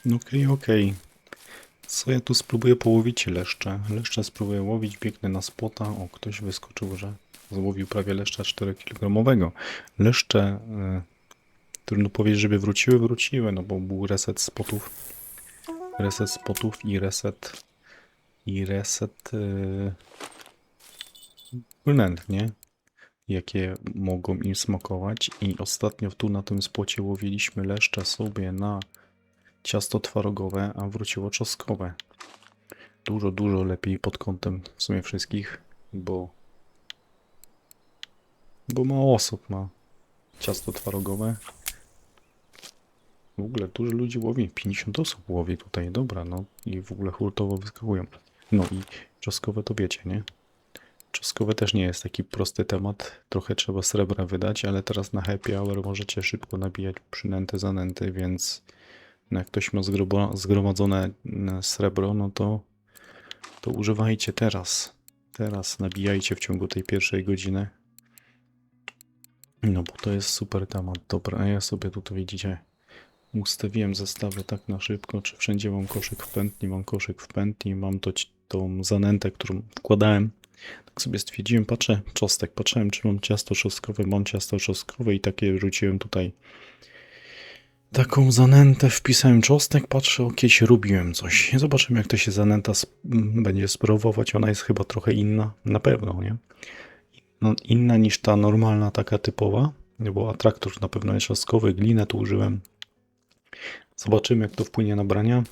Okej, okej. Co ja tu spróbuję połowić leszcze? Leszcze spróbuję łowić, biegnę na spota. O, ktoś wyskoczył, że złowił prawie leszcza 4-kilogramowego. Leszcze, trudno powiedzieć, żeby wróciły, no bo był reset spotów. Reset spotów i reset brunęt, nie? Jakie mogą im smakować. I ostatnio tu na tym spocie łowiliśmy leszcze sobie na ciasto twarogowe, a wróciło czosnkowe. Dużo, dużo lepiej pod kątem w sumie wszystkich, bo mało osób ma ciasto twarogowe. W ogóle dużo ludzi łowi, 50 osób łowi tutaj, dobra, no i w ogóle hurtowo wyskakują. No i czosnkowe to wiecie, nie? Czosnkowe też nie jest taki prosty temat, trochę trzeba srebra wydać, ale teraz na happy hour możecie szybko nabijać przynęty, zanęty, więc no jak ktoś ma zgromadzone srebro, no to używajcie teraz. Teraz nabijajcie w ciągu tej pierwszej godziny. No bo to jest super temat. Dobra, a ja sobie tutaj widzicie, ustawiłem zestawy tak na szybko, czy wszędzie mam koszyk w pętli, mam koszyk w pętli, mam tą zanętę, którą wkładałem. Tak sobie stwierdziłem, patrzę, czosnek, patrzyłem, czy mam ciasto czosnkowe, mam ciasto czosnkowe i takie rzuciłem tutaj. Taką zanętę wpisałem czosnek, patrzę, o, kiedyś robiłem coś. Zobaczymy, jak to się zanęta będzie sprawować. Ona jest chyba trochę inna, na pewno, nie? No, inna niż ta normalna, taka typowa, bo atraktor na pewno jest czosnkowy, glinę tu użyłem. Zobaczymy, jak to wpłynie na brania.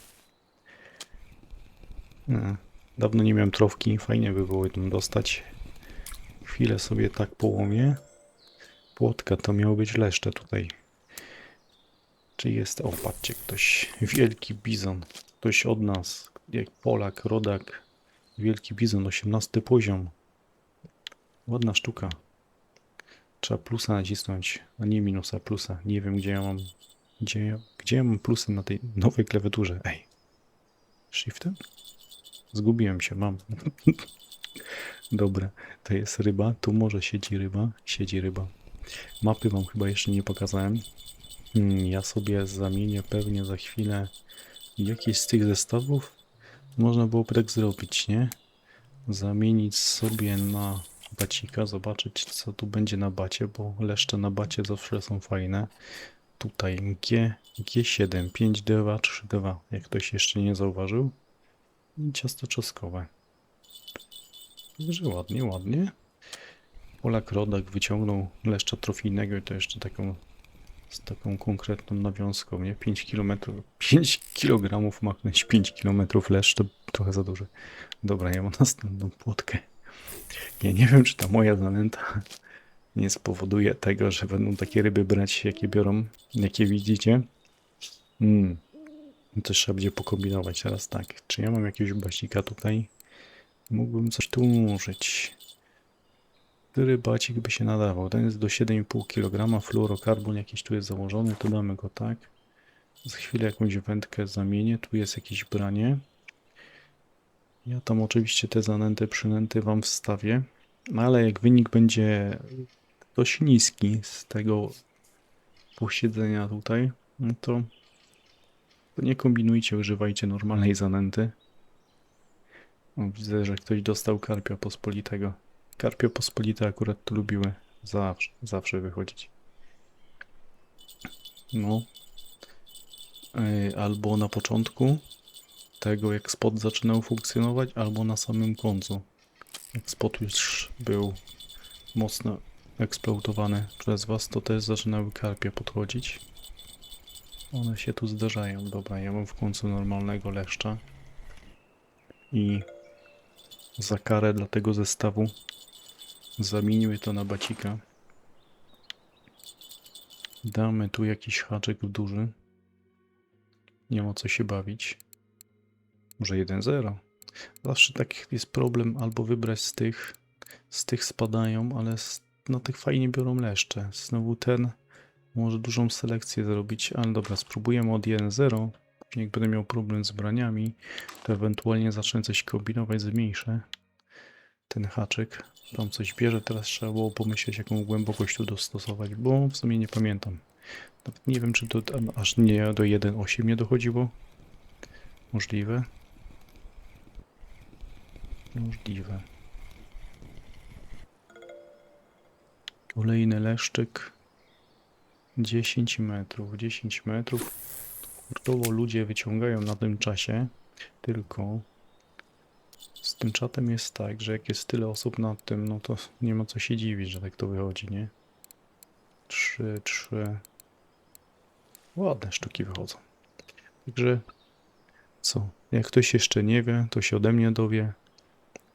Dawno nie miałem trofki, fajnie by było ją dostać. Chwilę sobie tak połomię. Płotka to miało być leszcze tutaj. Czy jest? O, patrzcie, ktoś. Wielki bizon. Ktoś od nas. Jak Polak, rodak. Wielki bizon, 18 poziom. Ładna sztuka. Trzeba plusa nacisnąć, a nie minusa, plusa. Nie wiem, gdzie ja mam. Gdzie ja mam plusy na tej nowej klawiaturze? Ej. Shiftem? Zgubiłem się, mam. Dobra, to jest ryba. Tu może siedzi ryba. Siedzi ryba. Mapy wam chyba jeszcze nie pokazałem. Ja sobie zamienię pewnie za chwilę jakieś z tych zestawów. Można było tak zrobić, nie? Zamienić sobie na bacika, zobaczyć co tu będzie na bacie, bo leszcze na bacie zawsze są fajne. Tutaj G7, 5D2, 3D2, jak ktoś jeszcze nie zauważył. I ciasto czosnkowe. Także ładnie, ładnie. Polak rodak wyciągnął leszcza trofijnego i to jeszcze z taką konkretną nawiązką, nie? 5 km, 5 kg machnąć 5 km leszcz to trochę za duże. Dobra, ja mam następną płotkę. Ja nie wiem, czy ta moja zanęta nie spowoduje tego, że będą takie ryby brać, jakie biorą, jakie widzicie. To trzeba będzie pokombinować teraz tak. Czy ja mam jakiegoś basika tutaj? Mógłbym coś tu użyć. Który bacik by się nadawał? Ten jest do 7,5 kg, fluorokarbon jakiś tu jest założony, to damy go tak. Za chwilę jakąś wędkę zamienię, tu jest jakieś branie. Ja tam oczywiście te zanęty, przynęty wam wstawię, no ale jak wynik będzie dość niski z tego posiedzenia tutaj, no to nie kombinujcie, używajcie normalnej zanęty. O, widzę, że ktoś dostał karpia pospolitego. Karpio pospolite akurat to lubiły zawsze wychodzić. No. Albo na początku tego, jak spot zaczynał funkcjonować, albo na samym końcu. Jak spot już był mocno eksploatowany przez was, to też zaczynały karpie podchodzić. One się tu zdarzają. Dobra, ja mam w końcu normalnego leszcza. I za karę dla tego zestawu zamieniły to na bacika. Damy tu jakiś haczyk duży. Nie ma co się bawić. Może 1-0. Zawsze tak jest problem albo wybrać z tych spadają, ale na tych fajnie biorą leszcze. Znowu ten może dużą selekcję zrobić, ale dobra, spróbujemy od 1-0. Jak będę miał problem z braniami, to ewentualnie zacznę coś kombinować, zmniejszę ten haczyk. Tam coś bierze, teraz trzeba było pomyśleć, jaką głębokość tu dostosować, bo w sumie nie pamiętam. Nawet nie wiem, czy to aż nie do 1,8 nie dochodziło. Możliwe? Możliwe. Kolejny leszczyk. 10 metrów. 10 metrów. Hurtowo ludzie wyciągają na tym czasie. Tylko z tym czatem jest tak, że jak jest tyle osób nad tym, no to nie ma co się dziwić, że tak to wychodzi, nie? 3. Ładne sztuki wychodzą. Także co? Jak ktoś jeszcze nie wie, to się ode mnie dowie.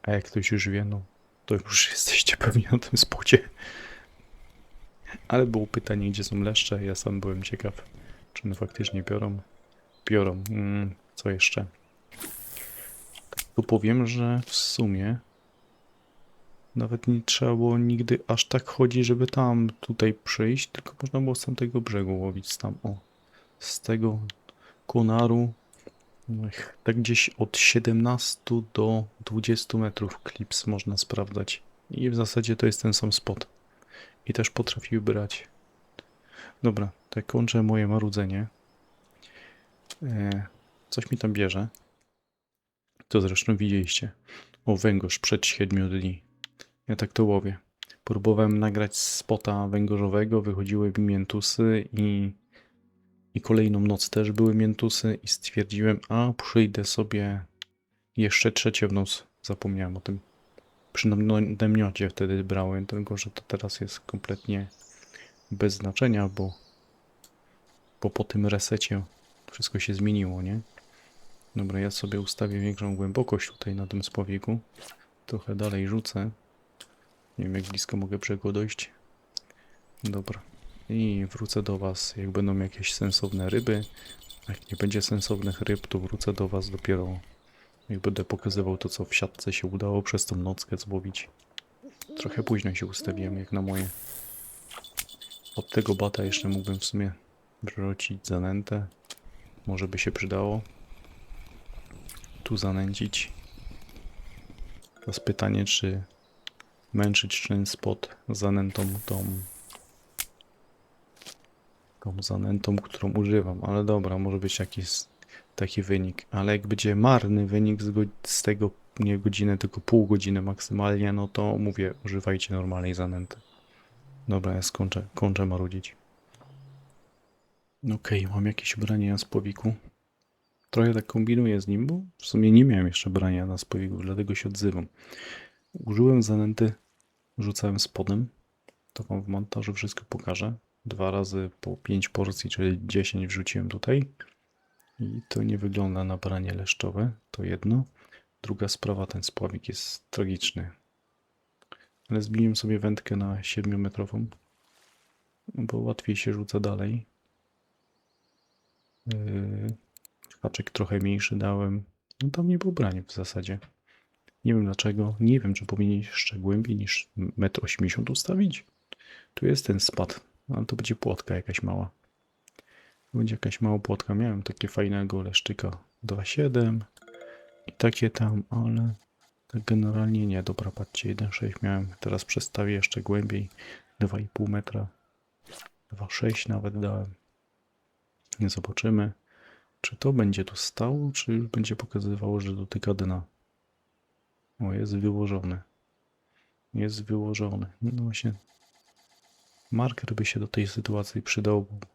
A jak ktoś już wie, no to już jesteście pewnie na tym spocie. Ale było pytanie, gdzie są leszcze. Ja sam byłem ciekaw, czy one faktycznie biorą. Biorą. Co jeszcze? Tu powiem, że w sumie nawet nie trzeba było nigdy aż tak chodzić, żeby tutaj przyjść, tylko można było z tamtego brzegu łowić tam, o, z tego konaru, tak gdzieś od 17 do 20 metrów klips można sprawdzać. I w zasadzie to jest ten sam spot. I też potrafiły brać. Dobra, tak kończę moje marudzenie. Coś mi tam bierze. To zresztą widzieliście. O, węgorz przed 7 dni. Ja tak to łowię. Próbowałem nagrać spota węgorzowego, wychodziły mi miętusy i kolejną noc też były miętusy i stwierdziłem, a przyjdę sobie jeszcze trzecie w noc. Zapomniałem o tym. Przy namiocie wtedy brałem, tylko że to teraz jest kompletnie bez znaczenia, bo po tym resecie wszystko się zmieniło, nie? Dobra, ja sobie ustawię większą głębokość tutaj na tym spławiku. Trochę dalej rzucę. Nie wiem, jak blisko mogę brzegu dojść. Dobra. I wrócę do was, jak będą jakieś sensowne ryby. Jak nie będzie sensownych ryb, to wrócę do was dopiero, jak będę pokazywał to, co w siatce się udało przez tą nockę złowić. Trochę późno się ustawiłem, jak na moje. Od tego bata jeszcze mógłbym w sumie wrzucić zanętę. Może by się przydało tu zanęcić. Teraz pytanie, czy męczyć ten spot zanętą tą zanętą, którą używam. Ale dobra, może być jakiś taki wynik. Ale jak będzie marny wynik z tego nie godzinę, tylko pół godziny maksymalnie, no to mówię, używajcie normalnej zanęty. Dobra, ja kończę marudzić. Okej, mam jakieś branie na spłowiku. Trochę tak kombinuję z nim, bo w sumie nie miałem jeszcze brania na spłowiku, dlatego się odzywam. Użyłem zanęty, rzucałem spodem. To wam w montażu wszystko pokażę. 2 razy po 5 porcji, czyli 10 wrzuciłem tutaj. I to nie wygląda na branie leszczowe, to jedno. Druga sprawa, ten spławik jest tragiczny. Ale zbiłem sobie wędkę na 7-metrową, bo łatwiej się rzuca dalej. Haczyk trochę mniejszy dałem. No tam nie było branie w zasadzie. Nie wiem dlaczego. Nie wiem, czy powinien jeszcze głębiej niż 1,80 m ustawić. Tu jest ten spad, ale to będzie płotka jakaś mała. Będzie jakaś mała płotka. Miałem takie fajnego leszczyka 2,7 i takie tam, ale tak generalnie nie. Dobra, patrzcie, 1,6 miałem. Teraz przestawię jeszcze głębiej. 2,5 metra. 2,6 nawet dałem. Nie zobaczymy, czy to będzie tu stało, czy już będzie pokazywało, że dotyka dna. O, jest wyłożony. Jest wyłożony. No właśnie. Marker by się do tej sytuacji przydał, bo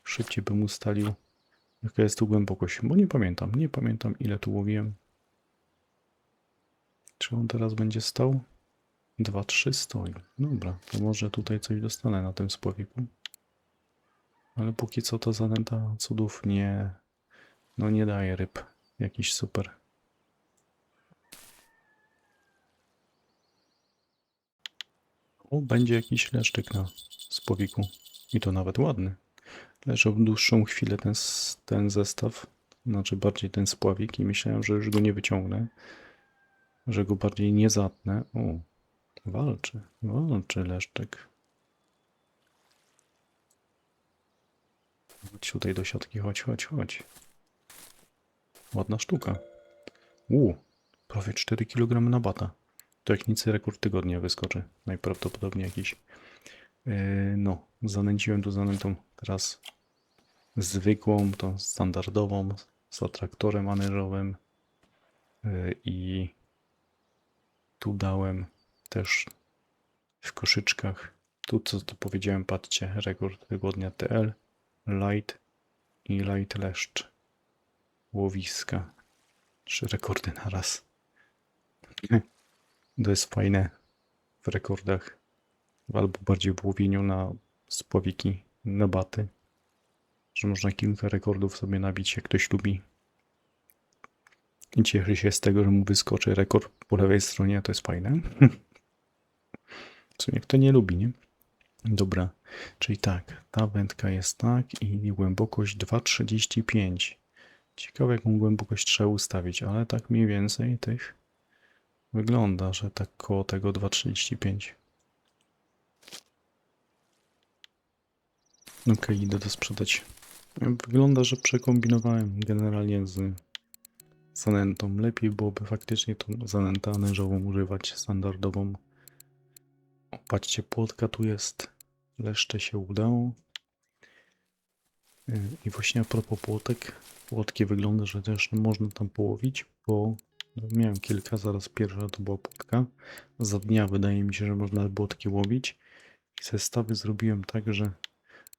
szybciej bym ustalił, jaka jest tu głębokość. Bo nie pamiętam. Nie pamiętam, ile tu łowiłem. Czy on teraz będzie stał? 2,3 stoi. Dobra, to może tutaj coś dostanę na tym spławiku. Ale póki co to zanęta cudów nie... No nie daje ryb. Jakiś super. O, będzie jakiś leszczyk na spławiku. I to nawet ładny. Leżał dłuższą chwilę ten zestaw. Znaczy bardziej ten spławik i myślałem, że już go nie wyciągnę. Że go bardziej nie zatnę. O, walczy leszczek. Chodź tutaj do siatki, chodź. Ładna sztuka. Prawie 4 kg na bata. To jak nic rekord tygodnia wyskoczy. Najprawdopodobniej jakiś. No, zanęciłem tu zanętą teraz zwykłą, tą standardową z atraktorem maneżowym i tu dałem też w koszyczkach. Tu co to powiedziałem, patrzcie, rekord tygodnia TL, light i light leszcz. Łowiska. 3 rekordy na raz. To jest fajne w rekordach. Albo bardziej w łowieniu na spławiki, na baty. Że można kilka rekordów sobie nabić, jak ktoś lubi. I cieszy się z tego, że mu wyskoczy rekord po lewej stronie, to jest fajne. W sumie kto nie lubi, nie? Dobra, czyli tak, ta wędka jest tak i głębokość 2,35. Ciekawe jaką głębokość trzeba ustawić, ale tak mniej więcej tych wygląda, że tak koło tego 2,35. Ok, idę to sprzedać. Wygląda, że przekombinowałem generalnie z zanętą. Lepiej byłoby faktycznie tą zanętę anężową używać, standardową. O, patrzcie, płotka tu jest. Leszcze się udało. I właśnie a propos płotek. Płotki wygląda, że też można tam połowić, bo miałem kilka, zaraz pierwsza to była płotka. Za dnia wydaje mi się, że można płotki łowić. I zestawy zrobiłem tak, że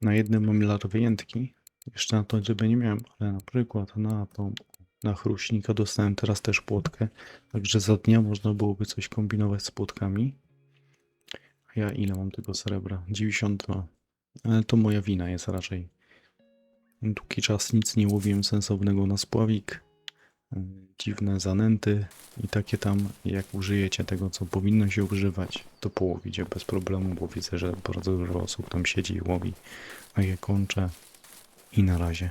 na jednym mam larwy jętki. Jeszcze na to ryby nie miałem, ale na przykład na chruśnika dostałem teraz też płotkę. Także za dnia można byłoby coś kombinować z płotkami. A ja ile mam tego srebra? 92. Ale to moja wina jest raczej. Długi czas nic nie łowiłem sensownego na spławik. Dziwne zanęty i takie tam, jak użyjecie tego, co powinno się używać, to połowicie bez problemu, bo widzę, że bardzo dużo osób tam siedzi i łowi. A ja kończę i na razie.